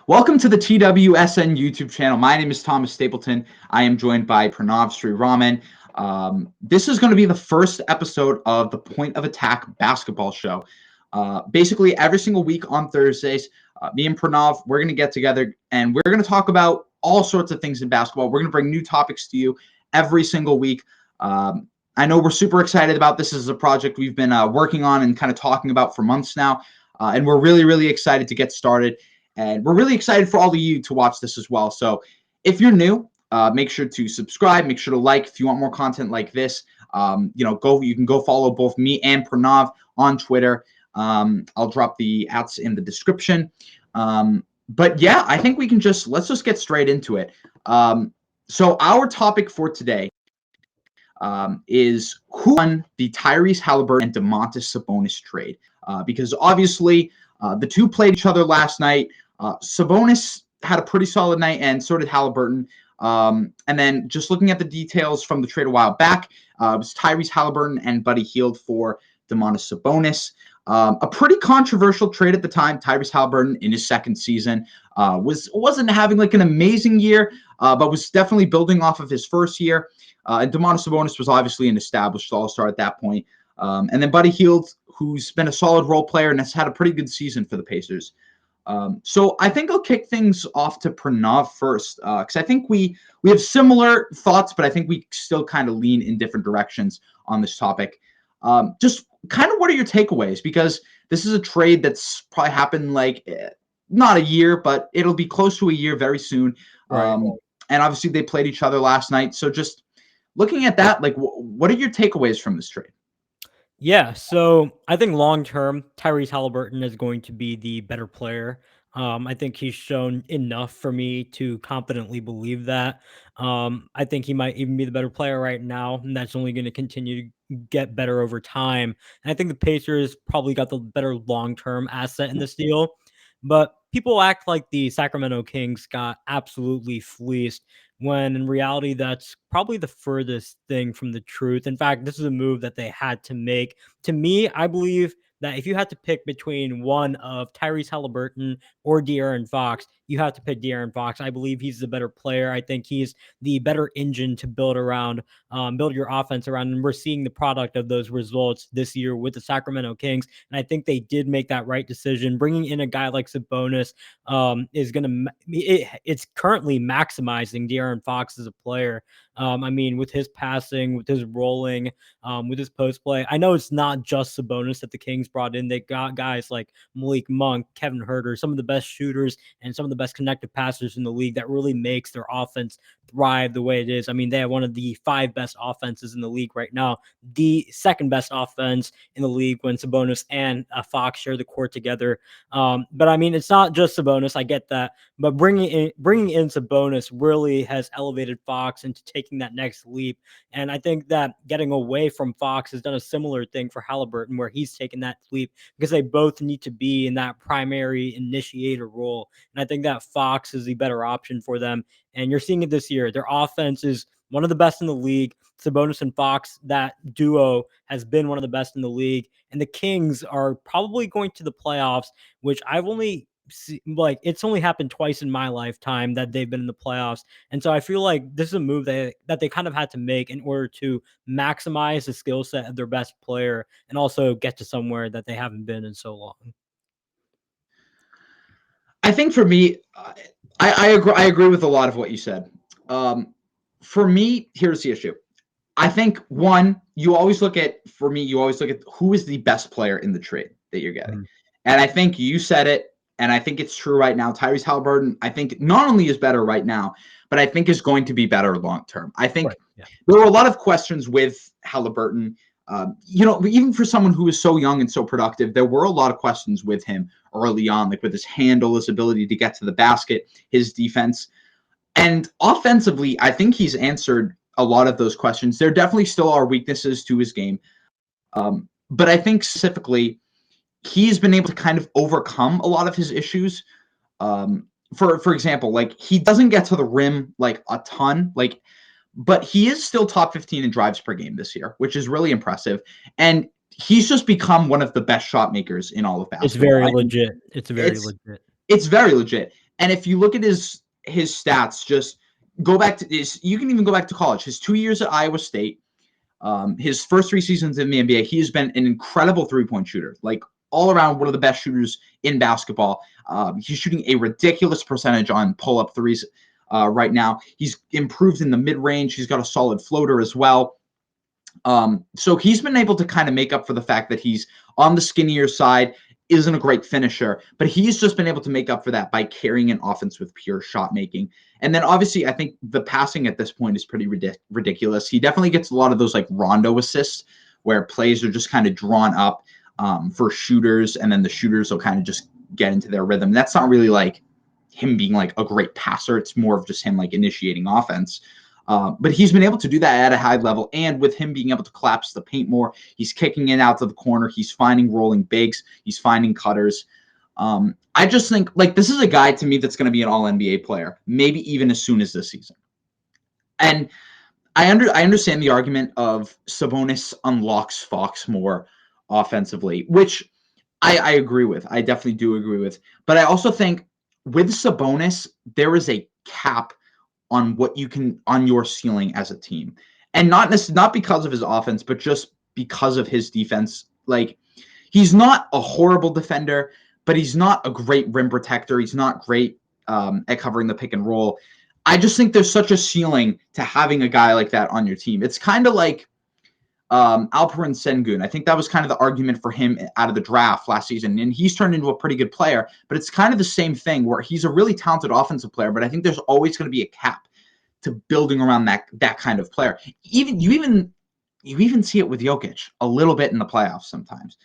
Welcome to the TWSN YouTube channel. My name is Thomas Stapleton. I am joined by Pranav Sriraman. This is going to be the first episode of the Point of Attack basketball show. Basically, every single week on Thursdays, me and Pranav, we're going to get together and we're going to talk about all sorts of things in basketball. We're going to bring new topics to you every single week. I know we're super excited about this. This is a project we've been working on and kind of talking about for months now. And we're really, really excited to get started. And we're really excited for all of you to watch this as well. So if you're new, make sure to subscribe. Make sure to like if you want more content like this. You can go follow both me and Pranav on Twitter. I'll drop the ats in the description. But yeah, I think let's just get straight into it. So our topic for today is who won the Tyrese Haliburton and Domantas Sabonis trade. Because obviously the two played each other last night. Sabonis had a pretty solid night, and so did Haliburton. And then just looking at the details from the trade a while back, it was Tyrese Haliburton and Buddy Hield for Domantas Sabonis. A pretty controversial trade at the time. Tyrese Haliburton in his second season wasn't having like an amazing year, but was definitely building off of his first year. And Domantas Sabonis was obviously an established all-star at that point. And then Buddy Hield, who's been a solid role player and has had a pretty good season for the Pacers. So I think I'll kick things off to Pranav first, because I think we have similar thoughts, but I think we still kind of lean in different directions on this topic. Just kind of what are your takeaways? Because this is a trade that's probably happened not a year, but it'll be close to a year very soon. Right. And obviously they played each other last night. So just looking at that, what are your takeaways from this trade? Yeah, so I think long term, Tyrese Haliburton is going to be the better player. I think he's shown enough for me to confidently believe that. I think he might even be the better player right now, and that's only going to continue to get better over time. And I think the Pacers probably got the better long term asset in this deal. But people act like the Sacramento Kings got absolutely fleeced when in reality that's probably the furthest thing from the truth. In fact, this is a move that they had to make. To me, I believe that if you had to pick between one of Tyrese Haliburton or De'Aaron Fox, you have to pick De'Aaron Fox. I believe he's the better player. I think he's the better engine to build around, build your offense around. And we're seeing the product of those results this year with the Sacramento Kings. And I think they did make that right decision. Bringing in a guy like Sabonis is going to, it's currently maximizing De'Aaron Fox as a player. I mean, with his passing, with his rolling, with his post play. I know it's not just Sabonis that the Kings brought in. They got guys like Malik Monk, Kevin Huerter, some of the best shooters and some of the best connected passers in the league that really makes their offense thrive the way it is. I mean, they have one of the 5 best offenses in the league right now, the second best offense in the league when Sabonis and Fox share the court together. But I mean, it's not just Sabonis. I get that, but bringing in Sabonis really has elevated Fox into taking that next leap. And I think that getting away from Fox has done a similar thing for Haliburton, where he's taken that leap because they both need to be in that primary initiator role. And I think that Fox is the better option for them. And you're seeing it this year. Their offense is one of the best in the league. Sabonis and Fox, that duo has been one of the best in the league. And the Kings are probably going to the playoffs, which I've only it's only happened twice in my lifetime that they've been in the playoffs. And so I feel like this is a move that they kind of had to make in order to maximize the skill set of their best player and also get to somewhere that they haven't been in so long. I think for me, I agree with a lot of what you said. For me, here's the issue. I think you always look at who is the best player in the trade that you're getting. And I think you said it, and I think it's true right now. Tyrese Haliburton, I think not only is better right now, but I think is going to be better long term. I think there were a lot of questions with Haliburton. Even for someone who is so young and so productive, there were a lot of questions with him early on, like with his handle, his ability to get to the basket, his defense. And offensively, I think he's answered a lot of those questions. There definitely still are weaknesses to his game. But I think specifically, he's been able to kind of overcome a lot of his issues. For example, like he doesn't get to the rim like a ton, but he is still top 15 in drives per game this year, which is really impressive. And he's just become one of the best shot makers in all of basketball. It's very legit. It's very legit. It's very legit. And if you look at his stats, just go back to this. You can even go back to college. His 2 years at Iowa State, his first 3 seasons in the NBA, he has been an incredible 3-point shooter. Like all around, one of the best shooters in basketball. He's shooting a ridiculous percentage on pull-up threes right now. He's improved in the mid-range. He's got a solid floater as well. So he's been able to kind of make up for the fact that he's on the skinnier side, isn't a great finisher, but he's just been able to make up for that by carrying an offense with pure shot making. And then obviously I think the passing at this point is pretty ridiculous. He definitely gets a lot of those like Rondo assists where plays are just kind of drawn up for shooters, and then the shooters will kind of just get into their rhythm. That's not really like him being like a great passer. It's more of just him like initiating offense. But he's been able to do that at a high level, and with him being able to collapse the paint more, he's kicking it out to the corner. He's finding rolling bigs. He's finding cutters. I just think like this is a guy to me that's going to be an All-NBA player, maybe even as soon as this season. And I understand the argument of Sabonis unlocks Fox more offensively, which I agree with. I definitely do agree with. But I also think with Sabonis, there is a cap on what you can on your ceiling as a team, and not because of his offense, but just because of his defense. Like he's not a horrible defender, but he's not a great rim protector. He's not great at covering the pick and roll. I just think there's such a ceiling to having a guy like that on your team. It's kind of like Alperen Sengun. I think that was kind of the argument for him out of the draft last season, and he's turned into a pretty good player. But it's kind of the same thing where he's a really talented offensive player, but I think there's always going to be a cap to building around that kind of player. You even see it with Jokic a little bit in the playoffs sometimes.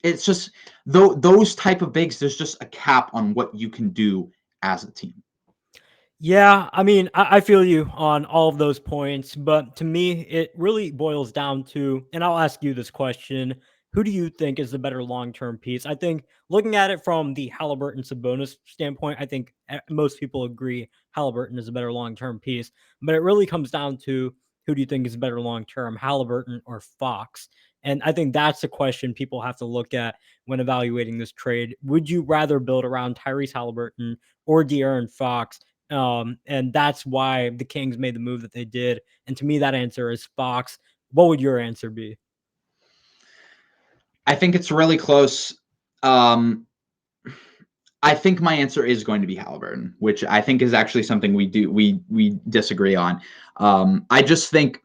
It's just those type of bigs. There's just a cap on what you can do as a team. Yeah, I mean, I feel you on all of those points, but to me, it really boils down to, and I'll ask you this question: who do you think is the better long-term piece? I think looking at it from the Haliburton Sabonis standpoint, I think most people agree Haliburton is a better long-term piece, but it really comes down to who do you think is better long-term, Haliburton or Fox? And I think that's the question people have to look at when evaluating this trade. Would you rather build around Tyrese Haliburton or De'Aaron Fox? And that's why the Kings made the move that they did. And to me, that answer is Fox. What would your answer be? I think it's really close. I think my answer is going to be Haliburton, which I think is actually something we disagree on. I just think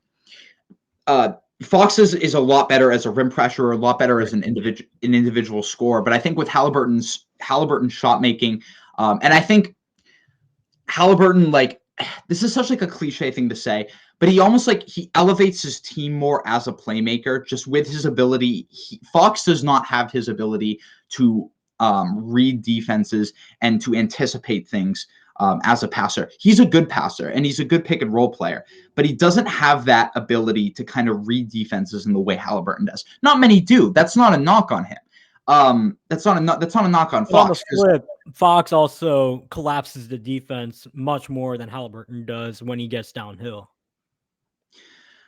Fox is a lot better as a rim pressure, a lot better as an individual scorer. But I think with Haliburton's shot making, and I think Haliburton, like, this is such like a cliche thing to say, but he almost like he elevates his team more as a playmaker just with his ability. Fox does not have his ability to read defenses and to anticipate things as a passer. He's a good passer and he's a good pick and roll player, but he doesn't have that ability to kind of read defenses in the way Haliburton does. Not many do. That's not a knock on him. That's not a knock on But on the Fox. flip, Fox also collapses the defense much more than Haliburton does when he gets downhill.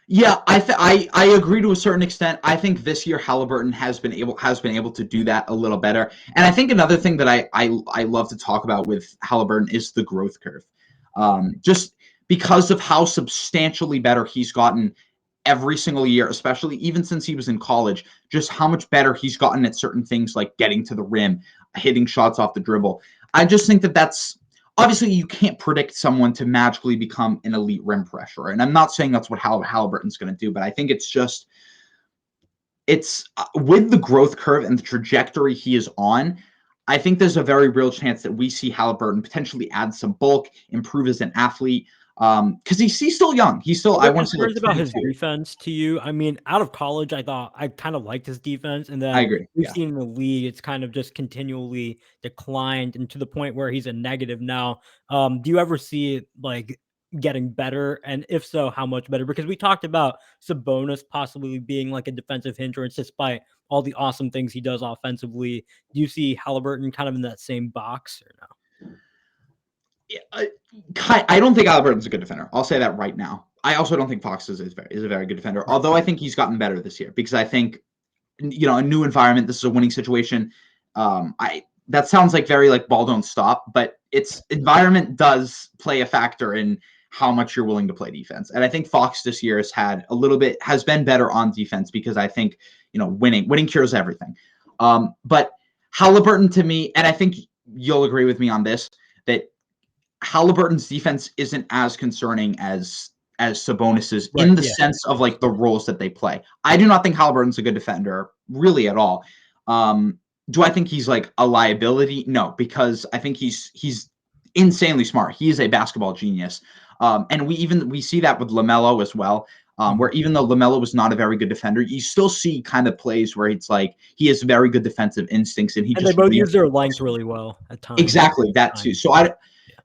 Yeah, I agree to a certain extent. I think this year Haliburton has been able to do that a little better. And I think another thing that I love to talk about with Haliburton is the growth curve. Just because of how substantially better he's gotten every single year, especially even since he was in college, just how much better he's gotten at certain things like getting to the rim, hitting shots off the dribble. I just think that's obviously you can't predict someone to magically become an elite rim pressure. And I'm not saying that's what Haliburton's going to do, but I think it's with the growth curve and the trajectory he is on, I think there's a very real chance that we see Haliburton potentially add some bulk, improve as an athlete. Because he's still young. He's still, I want to say, like About his 22. defense to you. I mean, out of college, I thought I kind of liked his defense, and I then agree. we've Yeah. seen in the league, it's kind of just continually declined, and to the point where he's a negative now. Do you ever see it like getting better? And if so, how much better? Because we talked about Sabonis possibly being like a defensive hindrance despite all the awesome things he does offensively. Do you see Haliburton kind of in that same box or no? I don't think Haliburton's a good defender. I'll say that right now. I also don't think Fox is a very good defender, Right. although I think he's gotten better this year because I think, a new environment. This is a winning situation. that sounds like very like ball don't stop, but its environment does play a factor in how much you're willing to play defense. And I think Fox this year has been better on defense because I think, winning cures everything. But Haliburton to me, and I think you'll agree with me on this, that Haliburton's defense isn't as concerning as Sabonis's Right. in the Yeah. sense of like the roles that they play. I do not think Haliburton's a good defender really at all. Do I think he's like a liability? No, because I think he's insanely smart. He is a basketball genius. And we see that with LaMelo as well. Where even though LaMelo was not a very good defender, you still see kind of plays where it's like he has very good defensive instincts and he And they just both use their length really well at times. exactly that too. So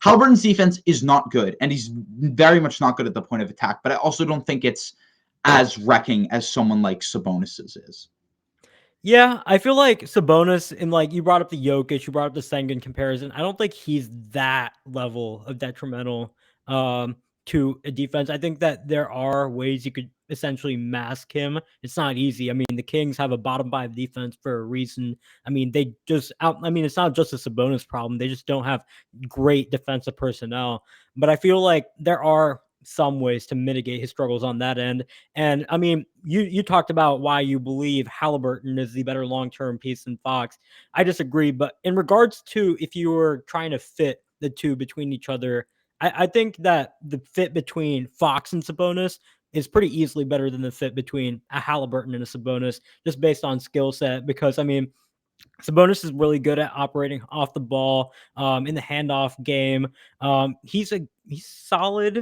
Haliburton's defense is not good, and he's very much not good at the point of attack. But I also don't think it's as wrecking as someone like Sabonis's is. Yeah, I feel like Sabonis, and like you brought up the Jokic, you brought up the Sengun comparison. I don't think he's that level of detrimental to a defense. I think that there are ways you could essentially mask him. It's not easy. I mean, the Kings have a bottom five defense for a reason. I mean, it's not just a Sabonis problem. They just don't have great defensive personnel. But I feel like there are some ways to mitigate his struggles on that end. And I mean, you talked about why you believe Haliburton is the better long-term piece than Fox. I disagree, but in regards to if you were trying to fit the two between each other, I think that the fit between Fox and Sabonis is pretty easily better than the fit between a Haliburton and a Sabonis, just based on skill set. Because I mean, Sabonis is really good at operating off the ball, in the handoff game. He's solid.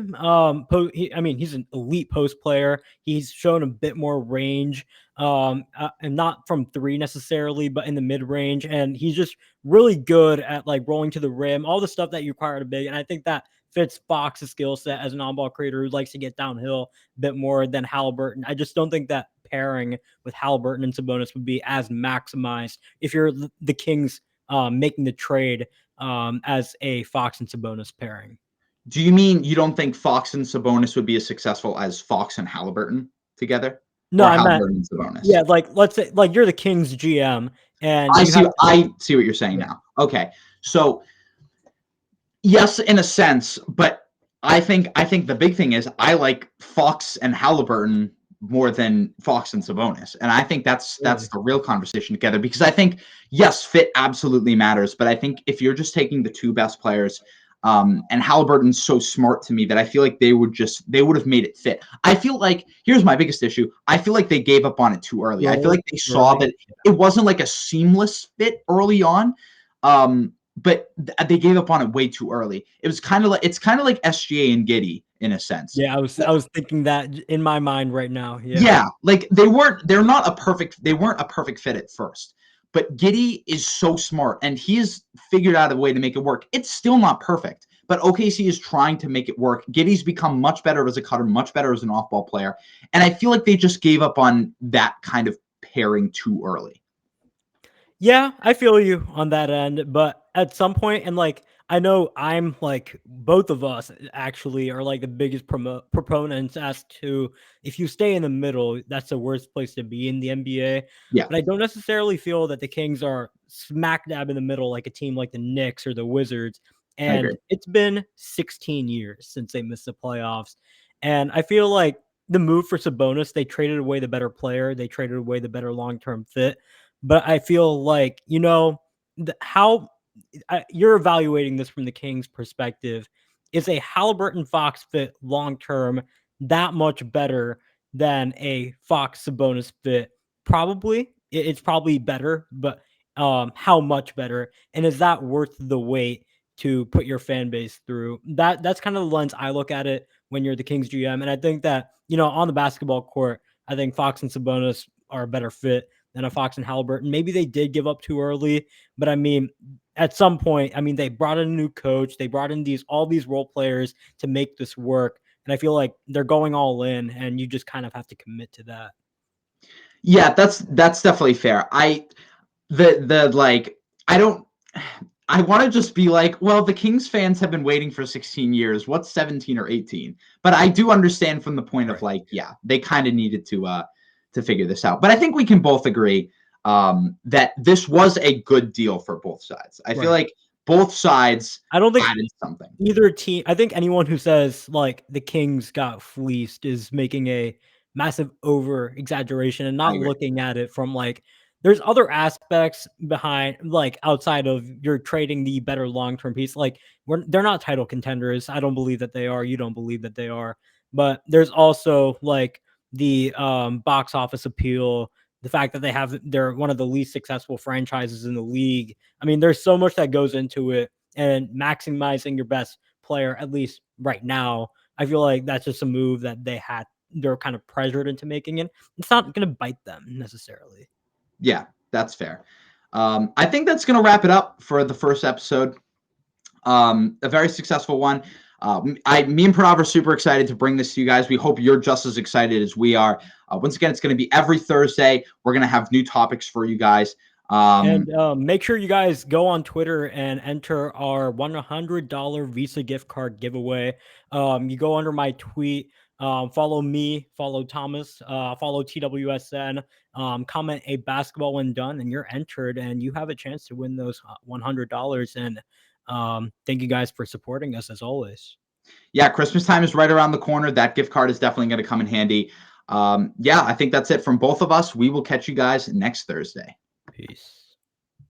He's an elite post player. He's shown a bit more range, and not from three necessarily, but in the mid range. And he's just really good at like rolling to the rim, all the stuff that you require to big. And I think that fits Fox's skill set as an on-ball creator who likes to get downhill a bit more than Haliburton. I just don't think that pairing with Haliburton and Sabonis would be as maximized if you're the Kings making the trade as a Fox and Sabonis pairing. Do you mean you don't think Fox and Sabonis would be as successful as Fox and Haliburton together? No, Or I meant, Haliburton and Sabonis? yeah, like let's say like you're the Kings GM and I you have see what you're saying now. Okay. So yes, in a sense, but I think the big thing is I like Fox and Haliburton more than Fox and Sabonis. And I think that's the real conversation together because I think, yes, fit absolutely matters. But I think if you're just taking the two best players, and Haliburton's so smart to me that I feel like they would have made it fit. I feel like here's my biggest issue. I feel like they gave up on it too early. I feel like they saw that it wasn't like a seamless fit early on. But they gave up on it way too early. It's kind of like SGA and Giddey in a sense. Yeah, I was thinking that in my mind right now. Yeah, like they weren't a perfect fit at first. But Giddey is so smart and he has figured out a way to make it work. It's still not perfect, but OKC is trying to make it work. Giddey's become much better as a cutter, much better as an off-ball player. And I feel like they just gave up on that kind of pairing too early. Yeah, I feel you on that end, but at some point, and like I know I'm like both of us actually are like the biggest proponents as to if you stay in the middle, that's the worst place to be in the NBA. Yeah. But I don't necessarily feel that the Kings are smack dab in the middle like a team like the Knicks or the Wizards. And it's been 16 years since they missed the playoffs. And I feel like the move for Sabonis, they traded away the better player, they traded away the better long-term fit. But I feel like, how you're evaluating this from the Kings' perspective. Is a Haliburton Fox fit long term that much better than a Fox Sabonis fit? Probably. It's probably better, but how much better? And is that worth the wait to put your fan base through? That's kind of the lens I look at it when you're the Kings GM. And I think that, on the basketball court, I think Fox and Sabonis are a better fit than a Fox and Haliburton. Maybe they did give up too early, but I mean, at some point, I mean, they brought in a new coach. They brought in all these role players to make this work. And I feel like they're going all in, and you just kind of have to commit to that. Yeah, that's definitely fair. I want to just be like, well, the Kings fans have been waiting for 16 years. What's 17 or 18? But I do understand from the point of like, yeah, they kind of needed to figure this out. But I think we can both agree. that this was a good deal for both sides. I feel Right. like both sides I don't think added something. either team. I think anyone who says like the Kings got fleeced is making a massive over exaggeration and I not agree. looking at it from like there's other aspects behind like outside of you're trading the better long-term piece. Like they're not title contenders. I don't believe that they are. You don't believe that they are. But there's also like the box office appeal, the fact that they're one of the least successful franchises in the league. I mean, there's so much that goes into it, and maximizing your best player, at least right now, I feel like that's just a move that they're kind of pressured into making it. It's not going to bite them necessarily. Yeah, that's fair. I think that's going to wrap it up for the first episode. A very successful one. Me and Pranav are super excited to bring this to you guys. We hope you're just as excited as we are. Once again, it's going to be every Thursday. We're going to have new topics for you guys. And make sure you guys go on Twitter and enter our $100 Visa gift card giveaway. You go under my tweet, follow me, follow Thomas, follow TWSN, comment a basketball when done, and you're entered, and you have a chance to win those $100. And thank you guys for supporting us as always. Yeah, Christmas time is right around the corner. That gift card is definitely going to come in handy. Yeah, I think that's it from both of us. We will catch you guys next Thursday. Peace.